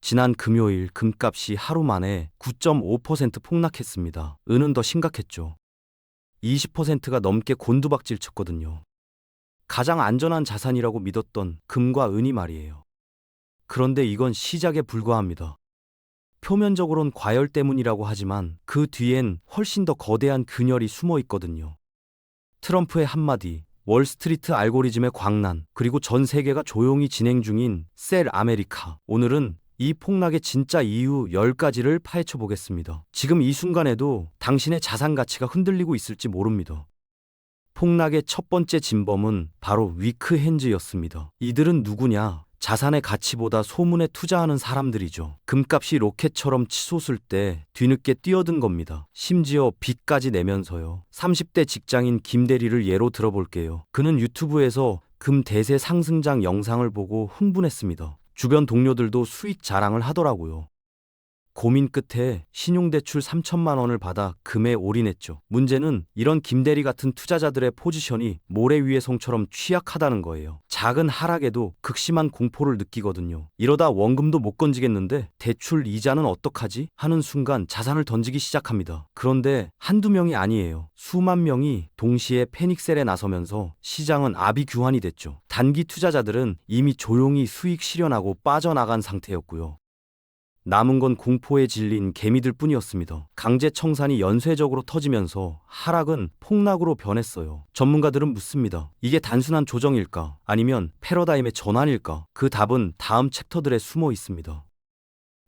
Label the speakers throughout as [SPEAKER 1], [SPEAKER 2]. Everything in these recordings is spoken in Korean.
[SPEAKER 1] 지난 금요일 금값이 하루 만에 9.5% 폭락했습니다. 은은 더 심각했죠. 20%가 넘게 곤두박질 쳤거든요. 가장 안전한 자산이라고 믿었던 금과 은이 말이에요. 그런데 이건 시작에 불과합니다. 표면적으론 과열 때문이라고 하지만 그 뒤엔 훨씬 더 거대한 균열이 숨어 있거든요. 트럼프의 한마디, 월스트리트 알고리즘의 광란, 그리고 전 세계가 조용히 진행 중인 셀 아메리카. 오늘은 이 폭락의 진짜 이유 10가지를 파헤쳐 보겠습니다. 지금 이 순간에도 당신의 자산 가치가 흔들리고 있을지 모릅니다. 폭락의 첫 번째 진범은 바로 위크 핸즈였습니다. 이들은 누구냐? 자산의 가치보다 소문에 투자하는 사람들이죠. 금값이 로켓처럼 치솟을 때 뒤늦게 뛰어든 겁니다. 심지어 빚까지 내면서요. 30대 직장인 김 대리를 예로 들어볼게요. 그는 유튜브에서 금 대세 상승장 영상을 보고 흥분했습니다. 주변 동료들도 수익 자랑을 하더라고요. 고민 끝에 신용대출 3천만 원을 받아 금에 올인했죠. 문제는 이런 김대리 같은 투자자들의 포지션이 모래 위의 송처럼 취약하다는 거예요. 작은 하락에도 극심한 공포를 느끼거든요. 이러다 원금도 못 건지겠는데 대출 이자는 어떡하지? 하는 순간 자산을 던지기 시작합니다. 그런데 한두 명이 아니에요. 수만 명이 동시에 패닉셀에 나서면서 시장은 아비규환이 됐죠. 단기 투자자들은 이미 조용히 수익 실현하고 빠져나간 상태였고요. 남은 건 공포에 질린 개미들 뿐이었습니다. 강제 청산이 연쇄적으로 터지면서 하락은 폭락으로 변했어요. 전문가들은 묻습니다. 이게 단순한 조정일까? 아니면 패러다임의 전환일까? 그 답은 다음 챕터들에 숨어 있습니다.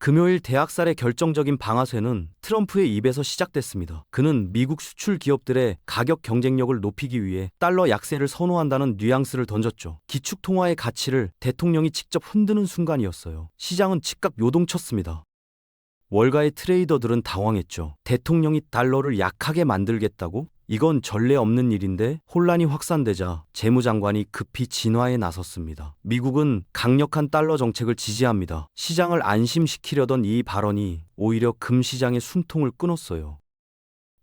[SPEAKER 1] 금요일 대학살의 결정적인 방아쇠는 트럼프의 입에서 시작됐습니다. 그는 미국 수출 기업들의 가격 경쟁력을 높이기 위해 달러 약세를 선호한다는 뉘앙스를 던졌죠. 기축통화의 가치를 대통령이 직접 흔드는 순간이었어요. 시장은 즉각 요동쳤습니다. 월가의 트레이더들은 당황했죠. 대통령이 달러를 약하게 만들겠다고? 이건 전례 없는 일인데. 혼란이 확산되자 재무장관이 급히 진화에 나섰습니다. 미국은 강력한 달러 정책을 지지합니다. 시장을 안심시키려던 이 발언이 오히려 금 시장의 숨통을 끊었어요.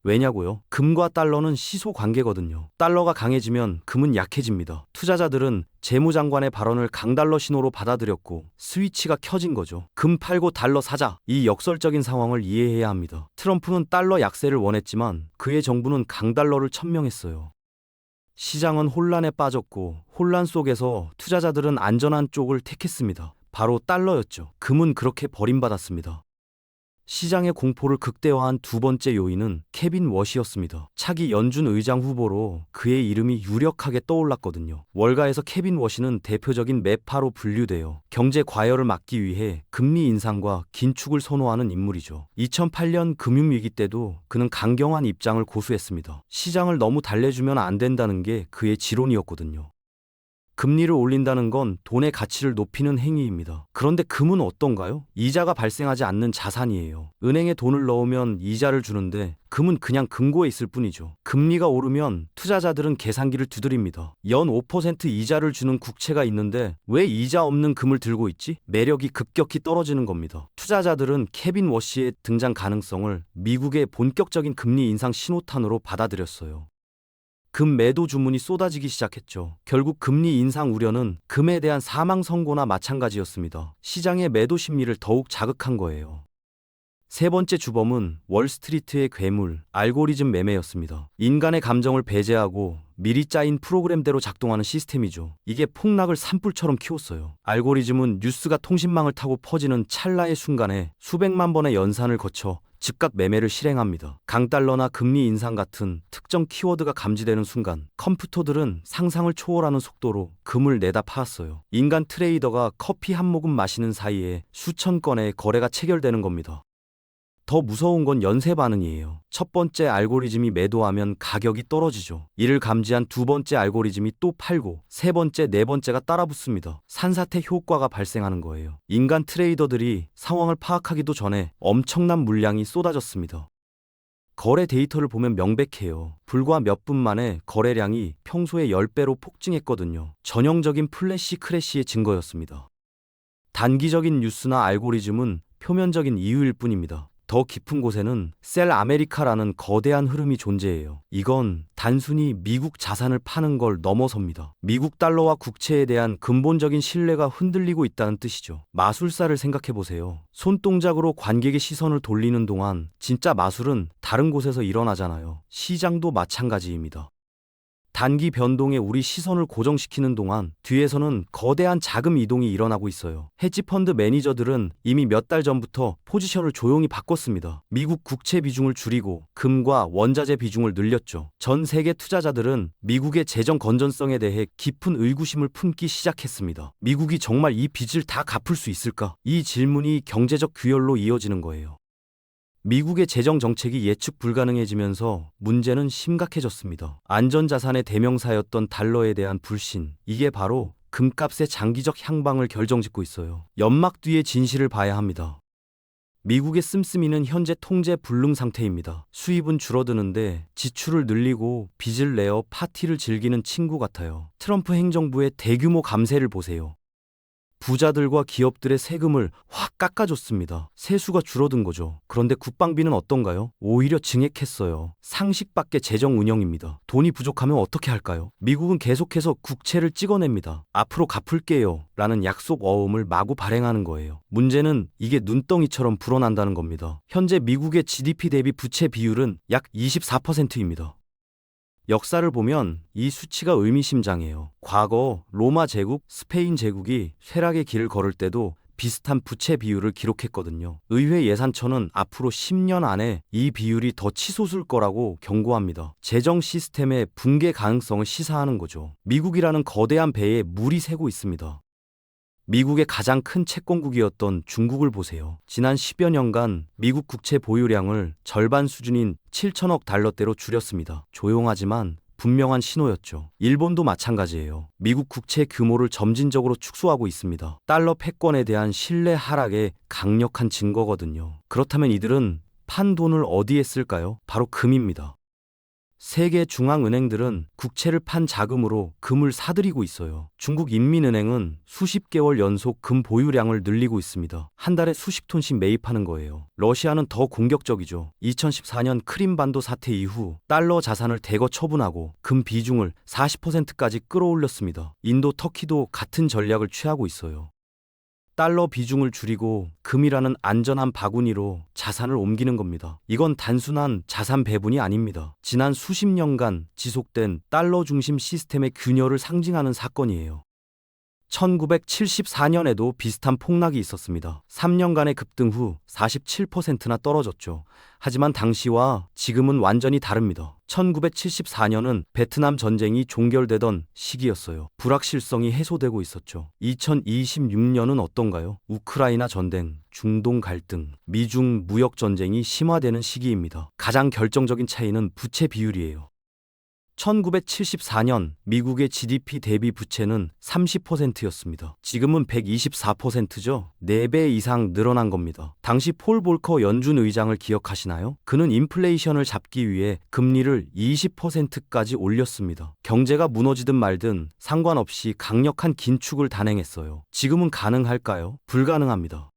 [SPEAKER 1] 왜냐고요? 금과 달러는 시소 관계거든요. 달러가 강해지면 금은 약해집니다. 투자자들은 재무장관의 발언을 강달러 신호로 받아들였고 스위치가 켜진 거죠. 금 팔고 달러 사자. 이 역설적인 상황을 이해해야 합니다. 트럼프는 달러 약세를 원했지만 그의 정부는 강달러를 천명했어요. 시장은 혼란에 빠졌고 혼란 속에서 투자자들은 안전한 쪽을 택했습니다. 바로 달러였죠. 금은 그렇게 버림받았습니다. 시장의 공포를 극대화한 두 번째 요인은 케빈 워시였습니다. 차기 연준 의장 후보로 그의 이름이 유력하게 떠올랐거든요. 월가에서 케빈 워시는 대표적인 매파로 분류되어 경제 과열을 막기 위해 금리 인상과 긴축을 선호하는 인물이죠. 2008년 금융위기 때도 그는 강경한 입장을 고수했습니다. 시장을 너무 달래주면 안 된다는 게 그의 지론이었거든요. 금리를 올린다는 건 돈의 가치를 높이는 행위입니다. 그런데 금은 어떤가요? 이자가 발생하지 않는 자산이에요. 은행에 돈을 넣으면 이자를 주는데 금은 그냥 금고에 있을 뿐이죠. 금리가 오르면 투자자들은 계산기를 두드립니다. 연 5% 이자를 주는 국채가 있는데 왜 이자 없는 금을 들고 있지? 매력이 급격히 떨어지는 겁니다. 투자자들은 케빈 워시의 등장 가능성을 미국의 본격적인 금리 인상 신호탄으로 받아들였어요. 금 매도 주문이 쏟아지기 시작했죠. 결국 금리 인상 우려는 금에 대한 사망 선고나 마찬가지였습니다. 시장의 매도 심리를 더욱 자극한 거예요. 세 번째 주범은 월스트리트의 괴물, 알고리즘 매매였습니다. 인간의 감정을 배제하고 미리 짜인 프로그램대로 작동하는 시스템이죠. 이게 폭락을 산불처럼 키웠어요. 알고리즘은 뉴스가 통신망을 타고 퍼지는 찰나의 순간에 수백만 번의 연산을 거쳐 즉각 매매를 실행합니다. 강달러나 금리 인상 같은 특정 키워드가 감지되는 순간 컴퓨터들은 상상을 초월하는 속도로 금을 내다 팔았어요. 인간 트레이더가 커피 한 모금 마시는 사이에 수천 건의 거래가 체결되는 겁니다. 더 무서운 건 연쇄 반응이에요. 첫 번째 알고리즘이 매도하면 가격이 떨어지죠. 이를 감지한 두 번째 알고리즘이 또 팔고 세 번째, 네 번째가 따라붙습니다. 산사태 효과가 발생하는 거예요. 인간 트레이더들이 상황을 파악하기도 전에 엄청난 물량이 쏟아졌습니다. 거래 데이터를 보면 명백해요. 불과 몇 분 만에 거래량이 평소의 10배로 폭증했거든요. 전형적인 플래시 크래시의 증거였습니다. 단기적인 뉴스나 알고리즘은 표면적인 이유일 뿐입니다. 더 깊은 곳에는 셀 아메리카라는 거대한 흐름이 존재해요. 이건 단순히 미국 자산을 파는 걸 넘어섭니다. 미국 달러와 국채에 대한 근본적인 신뢰가 흔들리고 있다는 뜻이죠. 마술사를 생각해 보세요. 손동작으로 관객의 시선을 돌리는 동안 진짜 마술은 다른 곳에서 일어나잖아요. 시장도 마찬가지입니다. 단기 변동에 우리 시선을 고정시키는 동안 뒤에서는 거대한 자금 이동이 일어나고 있어요. 헤지펀드 매니저들은 이미 몇 달 전부터 포지션을 조용히 바꿨습니다. 미국 국채 비중을 줄이고 금과 원자재 비중을 늘렸죠. 전 세계 투자자들은 미국의 재정 건전성에 대해 깊은 의구심을 품기 시작했습니다. 미국이 정말 이 빚을 다 갚을 수 있을까? 이 질문이 경제적 규율로 이어지는 거예요. 미국의 재정 정책이 예측 불가능해지면서 문제는 심각해졌습니다. 안전자산의 대명사였던 달러에 대한 불신, 이게 바로 금값의 장기적 향방을 결정짓고 있어요. 연막 뒤의 진실을 봐야 합니다. 미국의 씀씀이는 현재 통제 불능 상태입니다. 수입은 줄어드는데 지출을 늘리고 빚을 내어 파티를 즐기는 친구 같아요. 트럼프 행정부의 대규모 감세를 보세요. 부자들과 기업들의 세금을 확 깎아줬습니다. 세수가 줄어든 거죠. 그런데 국방비는 어떤가요? 오히려 증액했어요. 상식밖의 재정 운영입니다. 돈이 부족하면 어떻게 할까요? 미국은 계속해서 국채를 찍어냅니다. 앞으로 갚을게요 라는 약속 어음을 마구 발행하는 거예요. 문제는 이게 눈덩이처럼 불어난다는 겁니다. 현재 미국의 GDP 대비 부채 비율은 약 24%입니다. 역사를 보면 이 수치가 의미심장해요. 과거 로마 제국, 스페인 제국이 쇠락의 길을 걸을 때도 비슷한 부채 비율을 기록했거든요. 의회 예산처는 앞으로 10년 안에 이 비율이 더 치솟을 거라고 경고합니다. 재정 시스템의 붕괴 가능성을 시사하는 거죠. 미국이라는 거대한 배에 물이 새고 있습니다. 미국의 가장 큰 채권국이었던 중국을 보세요. 지난 10여 년간 미국 국채 보유량을 절반 수준인 7천억 달러대로 줄였습니다. 조용하지만 분명한 신호였죠. 일본도 마찬가지예요. 미국 국채 규모를 점진적으로 축소하고 있습니다. 달러 패권에 대한 신뢰 하락의 강력한 증거거든요. 그렇다면 이들은 판 돈을 어디에 쓸까요? 바로 금입니다. 세계 중앙은행들은 국채를 판 자금으로 금을 사들이고 있어요. 중국 인민은행은 수십 개월 연속 금 보유량을 늘리고 있습니다. 한 달에 수십 톤씩 매입하는 거예요. 러시아는 더 공격적이죠. 2014년 크림반도 사태 이후 달러 자산을 대거 처분하고 금 비중을 40%까지 끌어올렸습니다. 인도, 터키도 같은 전략을 취하고 있어요. 달러 비중을 줄이고 금이라는 안전한 바구니로 자산을 옮기는 겁니다. 이건 단순한 자산 배분이 아닙니다. 지난 수십 년간 지속된 달러 중심 시스템의 균열을 상징하는 사건이에요. 1974년에도 비슷한 폭락이 있었습니다. 3년간의 급등 후 47%나 떨어졌죠. 하지만 당시와 지금은 완전히 다릅니다. 1974년은 베트남 전쟁이 종결되던 시기였어요. 불확실성이 해소되고 있었죠. 2026년은 어떤가요? 우크라이나 전쟁, 중동 갈등, 미중 무역 전쟁이 심화되는 시기입니다. 가장 결정적인 차이는 부채 비율이에요. 1974년 미국의 GDP 대비 부채는 30%였습니다. 지금은 124%죠. 4배 이상 늘어난 겁니다. 당시 폴 볼커 연준 의장을 기억하시나요? 그는 인플레이션을 잡기 위해 금리를 20%까지 올렸습니다. 경제가 무너지든 말든 상관없이 강력한 긴축을 단행했어요. 지금은 가능할까요? 불가능합니다.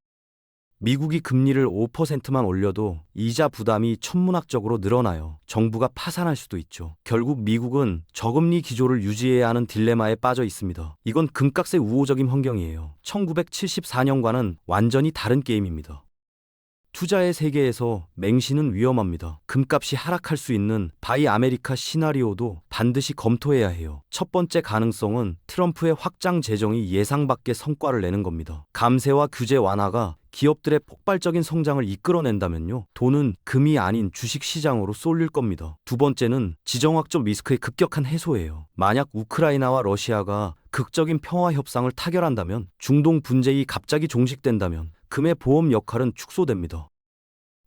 [SPEAKER 1] 미국이 금리를 5%만 올려도 이자 부담이 천문학적으로 늘어나요. 정부가 파산할 수도 있죠. 결국 미국은 저금리 기조를 유지해야 하는 딜레마에 빠져 있습니다. 이건 금값의 우호적인 환경이에요. 1974년과는 완전히 다른 게임입니다. 투자의 세계에서 맹신은 위험합니다. 금값이 하락할 수 있는 바이 아메리카 시나리오도 반드시 검토해야 해요. 첫 번째 가능성은 트럼프의 확장 재정이 예상 밖의 성과를 내는 겁니다. 감세와 규제 완화가 기업들의 폭발적인 성장을 이끌어낸다면요. 돈은 금이 아닌 주식시장으로 쏠릴 겁니다. 두 번째는 지정학적 리스크의 급격한 해소예요. 만약 우크라이나와 러시아가 극적인 평화 협상을 타결한다면, 중동 분쟁이 갑자기 종식된다면 금의 보험 역할은 축소됩니다.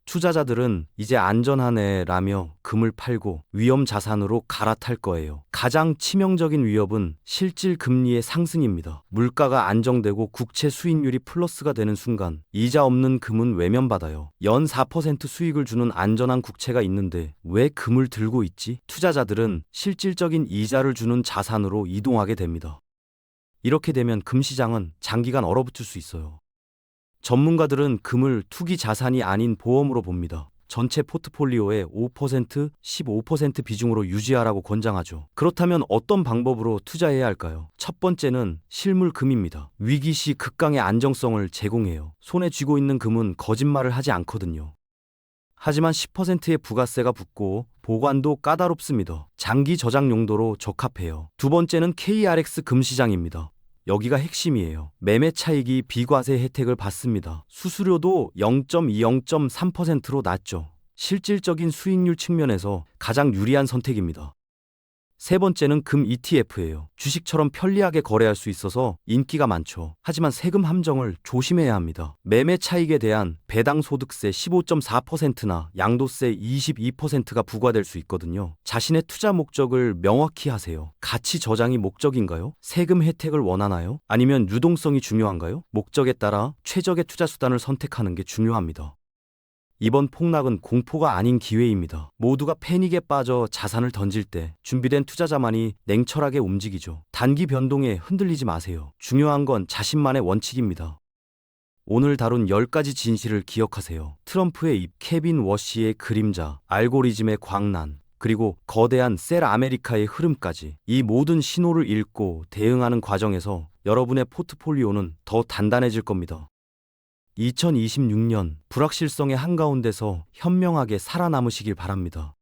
[SPEAKER 1] 투자자들은 이제 안전하네 라며 금을 팔고 위험 자산으로 갈아탈 거예요. 가장 치명적인 위협은 실질 금리의 상승입니다. 물가가 안정되고 국채 수익률이 플러스가 되는 순간 이자 없는 금은 외면받아요. 연 4% 수익을 주는 안전한 국채가 있는데 왜 금을 들고 있지? 투자자들은 실질적인 이자를 주는 자산으로 이동하게 됩니다. 이렇게 되면 금 시장은 장기간 얼어붙을 수 있어요. 전문가들은 금을 투기 자산이 아닌 보험으로 봅니다. 전체 포트폴리오의 5%, 15% 비중으로 유지하라고 권장하죠. 그렇다면 어떤 방법으로 투자해야 할까요? 첫 번째는 실물금입니다. 위기 시 극강의 안정성을 제공해요. 손에 쥐고 있는 금은 거짓말을 하지 않거든요. 하지만 10%의 부가세가 붙고 보관도 까다롭습니다. 장기 저장 용도로 적합해요. 두 번째는 KRX 금시장입니다. 여기가 핵심이에요. 매매 차익이 비과세 혜택을 받습니다. 수수료도 0.2, 0.3%로 낮죠. 실질적인 수익률 측면에서 가장 유리한 선택입니다. 세 번째는 금 ETF예요. 주식처럼 편리하게 거래할 수 있어서 인기가 많죠. 하지만 세금 함정을 조심해야 합니다. 매매 차익에 대한 배당 소득세 15.4%나 양도세 22%가 부과될 수 있거든요. 자신의 투자 목적을 명확히 하세요. 가치 저장이 목적인가요? 세금 혜택을 원하나요? 아니면 유동성이 중요한가요? 목적에 따라 최적의 투자 수단을 선택하는 게 중요합니다. 이번 폭락은 공포가 아닌 기회입니다. 모두가 패닉에 빠져 자산을 던질 때 준비된 투자자만이 냉철하게 움직이죠. 단기 변동에 흔들리지 마세요. 중요한 건 자신만의 원칙입니다. 오늘 다룬 10가지 진실을 기억하세요. 트럼프의 입, 케빈 워시의 그림자, 알고리즘의 광란, 그리고 거대한 셀 아메리카의 흐름까지 이 모든 신호를 읽고 대응하는 과정에서 여러분의 포트폴리오는 더 단단해질 겁니다. 2026년 불확실성의 한가운데서 현명하게 살아남으시길 바랍니다.